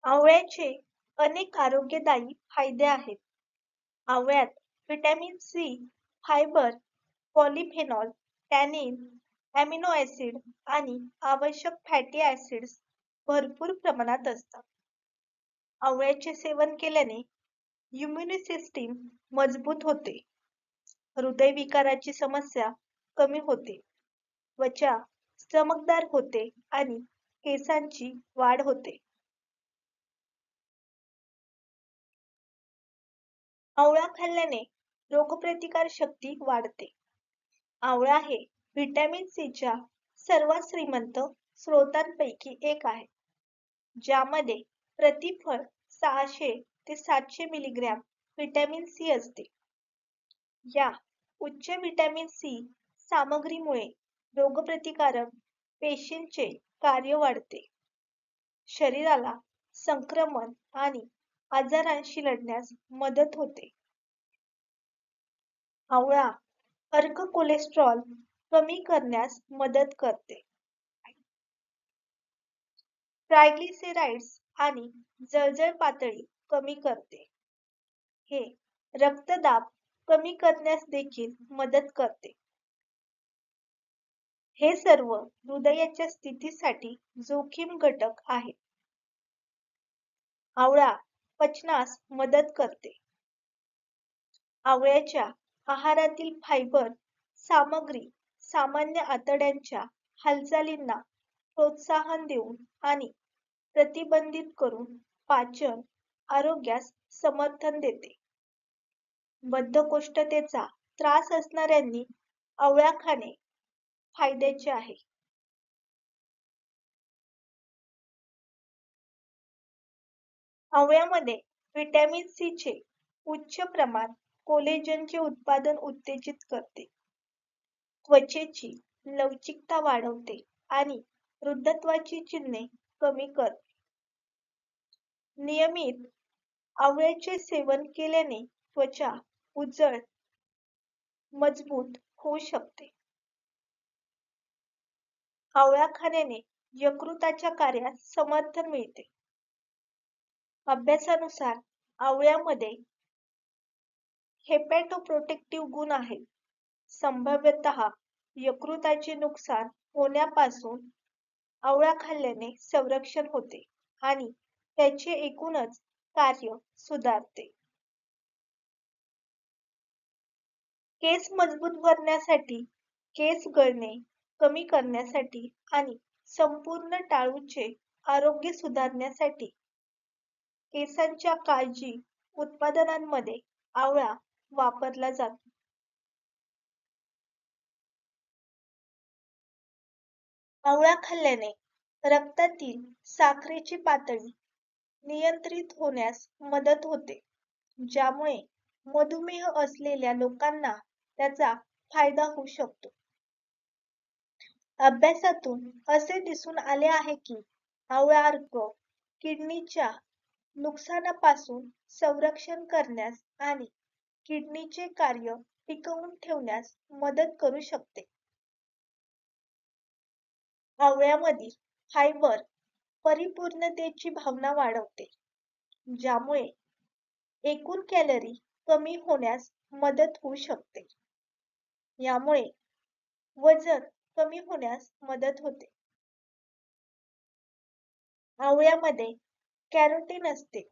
आवळ्याचे अनेक आरोग्यदायी फायदे आहेत. आवळ्यात vitamin C, fibre, polyphenol, tannin, amino acid आणि आवश्यक फॅटी ॲसिड्स भरपूर प्रमाणात असतात. आवळ्याचे सेवन केल्याने इम्युनी सिस्टीम मजबूत होते, हृदयविकाराची समस्या कमी होते, त्वचा चमकदार होते आणि केसांची वाढ होते. आवळा खाल्ल्याने रोगप्रतिकार शक्ती वाढते. आवळा हे व्हिटॅमिन सीच्या सर्वात श्रीमंत स्रोतांपैकी एक आहे, ज्यामध्ये प्रतिफळ 600 ते 700 मिलीग्रॅम व्हिटॅमिन सी असते. या उच्च व्हिटॅमिन सी सामग्रीमुळे रोगप्रतिकारक पेशींचे कार्य वाढते, शरीराला संक्रमण आणि आजारांशी लढण्यास मदत होते. आवळा अर्क कोलेस्ट्रॉल कमी करण्यास मदत करते. ट्रायग्लिसेराइड्स आणि जळजळ पातळी कमी करते. हे रक्तदाब कमी करण्यास देखील मदत करते. हे सर्व हृदयाच्या स्थितीसाठी जोखीम घटक आहेत. आवळा पचनास मदत करते. आवळ्याच्या आहारातील फायबर सामग्री सामान्य आतड्यांच्या हालचालींना प्रोत्साहन देऊन आणि प्रतिबंधित करून पाचन आरोग्यास समर्थन देते. बद्धकोष्ठतेचा त्रास असणाऱ्यांनी आवळा खाणे फायद्याचे आहे. आवळ्यामध्ये व्हिटॅमिन सी चे उच्च प्रमाण कोलेजनचे उत्पादन उत्तेजित करते, त्वचेची लवचिकता वाढवते आणि वृद्धत्वाची चिन्हे कमी करते. नियमित आवळ्याचे सेवन केल्याने त्वचा उजळ, मजबूत होऊ शकते. आवळा खाण्याने यकृताच्या कार्यात समर्थन मिळते. अभ्यासानुसार आवळ्यामध्ये हेपॅटोप्रोटेक्टिव्ह गुण आहेत. संभाव्यतः यकृताचे नुकसान होण्यापासून आवळा खाल्ल्याने संरक्षण होते आणि त्याचे एकूणच कार्य सुधारते. केस मजबूत करण्यासाठी, केस गळणे कमी करण्यासाठी आणि संपूर्ण टाळूचे आरोग्य सुधारण्यासाठी केसांच्या काळजी उत्पादनांमध्ये आवळा वापरला जातो. आवळा खाल्ल्याने रक्तातील साखरेची पातळी नियंत्रित होण्यास मदत होते, ज्यामुळे मधुमेह असलेल्या लोकांना त्याचा फायदा होऊ शकतो. अभ्यासातून असे दिसून आले आहे की आवळा अर्क किडनीच्या नुकसानापासून संरक्षण करण्यास आणि किडनीचे कार्य टिकवून ठेवण्यास मदत करू शकते. आवळ्यामधील फायबर परिपूर्णतेची भावना वाढवते, ज्यामुळे एकूण कॅलरी कमी होण्यास मदत होऊ शकते. यामुळे वजन कमी होण्यास मदत होते. आवळ्यामध्ये कॅरोटीन असते,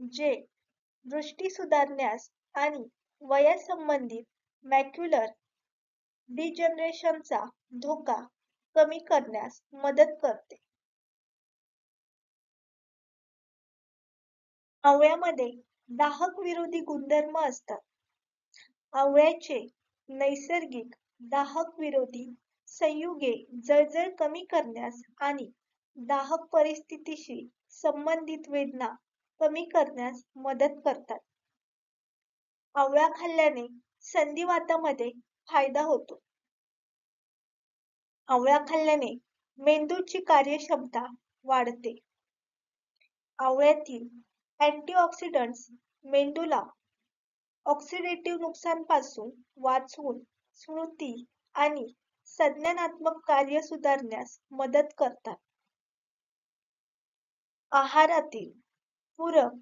जे दृष्टी सुधारण्यास आणि वयासंबंधित मॅक्युलर डिजनरेशनचा धोका कमी करण्यास मदत करते. आवळ्यामध्ये दाहक विरोधी गुणधर्म असतात. आवळ्याचे नैसर्गिक दाहक विरोधी संयुगे जळजळ कमी करण्यास आणि दाहक परिस्थितीशी संबंधित वेदना कमी करण्यास मदत करतात. आवळा खाल्ल्याने संधिवातामध्ये फायदा होतो. आवळा खाल्ल्याने मेंदूची कार्यक्षमता वाढते. आवळ्यातील अँटीऑक्सिडंट्स मेंदूला ऑक्सिडेटिव्ह नुकसानापासून वाचवून स्मृती आणि संज्ञानात्मक कार्य सुधारण्यास मदत करतात. आहारातील पूरक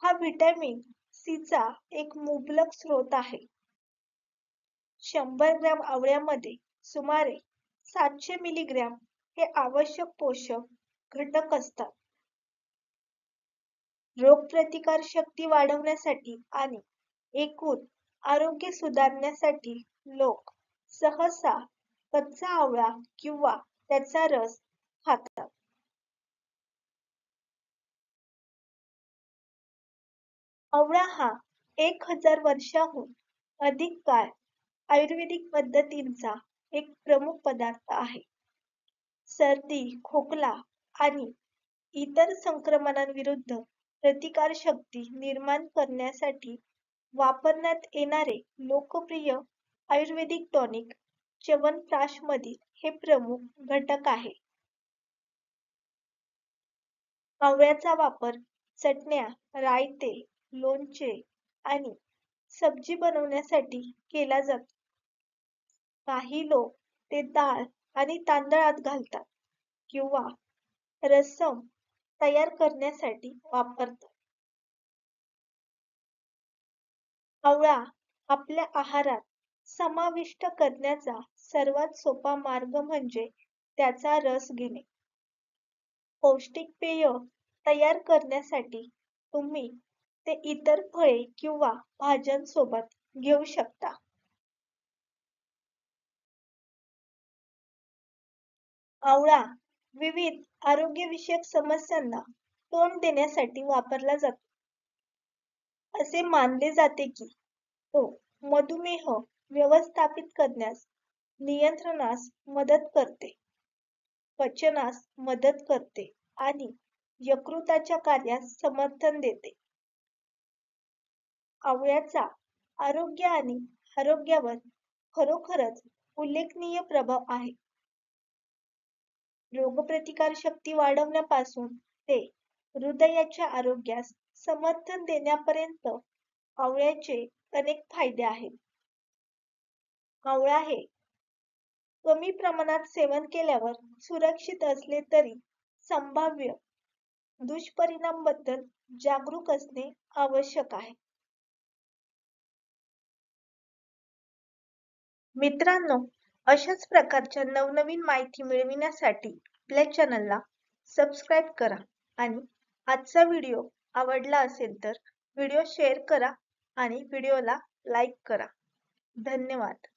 हा व्हिटॅमिन सीचा एक मुबलक स्रोत आहे. 100 ग्रॅम आवळ्यामध्ये सुमारे 700 मिलीग्रॅम हे आवश्यक पोषक घटक असतात. रोगप्रतिकार शक्ती वाढवण्यासाठी आणि एकूण आरोग्य सुधारण्यासाठी लोक सहसा कच्चा आवळा किंवा त्याचा रस खातात. आवळा हा 1000 वर्षांहून अधिक काळ आयुर्वेदिक पद्धतींचा एक प्रमुख पदार्थ आहे. सर्दी, खोकला आणि इतर संक्रमणांविरुद्ध प्रतिकारशक्ती निर्माण करण्यासाठी वापरण्यात येणारे लोकप्रिय आयुर्वेदिक टॉनिक च्यवनप्राशमधील हे प्रमुख घटक आहे. आवळ्याचा वापर चटण्या, रायते, लोणचे आणि सब्जी बनवण्यासाठी केला जातो. काही लोक ते डाळ आणि तांदळात घालतात किंवा रस्सम तयार करण्यासाठी वापरतात. आवळा आपल्या आहारात समाविष्ट करण्याचा सर्वात सोपा मार्ग म्हणजे त्याचा रस घेणे. पौष्टिक पेय तयार करण्यासाठी तुम्ही ते इतर फळे किंवा भाज्यांसोबत घेऊ शकता. आवळा विविध आरोग्यविषयक समस्यांना तोंड देण्यासाठी वापरला जातो. असे मानले जाते की तो मधुमेह व्यवस्थापित करण्यास, नियंत्रणास मदत करते, पचनास मदत करते आणि यकृताच्या कार्यास समर्थन देते. आवळ्याचा आरोग्य आणि आरोग्यावर खरोखरच उल्लेखनीय प्रभाव आहे. रोगप्रतिकारशक्ती वाढवण्यापासून ते हृदयाच्या आरोग्यास समर्थन देण्यापर्यंत आवळ्याचे अनेक फायदे आहेत. आवळा हे कमी प्रमाणात सेवन केल्यावर सुरक्षित असले तरी संभाव्य दुष्परिणामांबद्दल जागरूक असणे आवश्यक आहे. मित्रांनो, अशाच प्रकारच्या नवनवीन माहिती मिळविण्यासाठी आपल्या चॅनलला सबस्क्राईब करा आणि आजचा व्हिडिओ आवडला असेल तर व्हिडिओ शेअर करा आणि व्हिडिओला लाईक करा. धन्यवाद.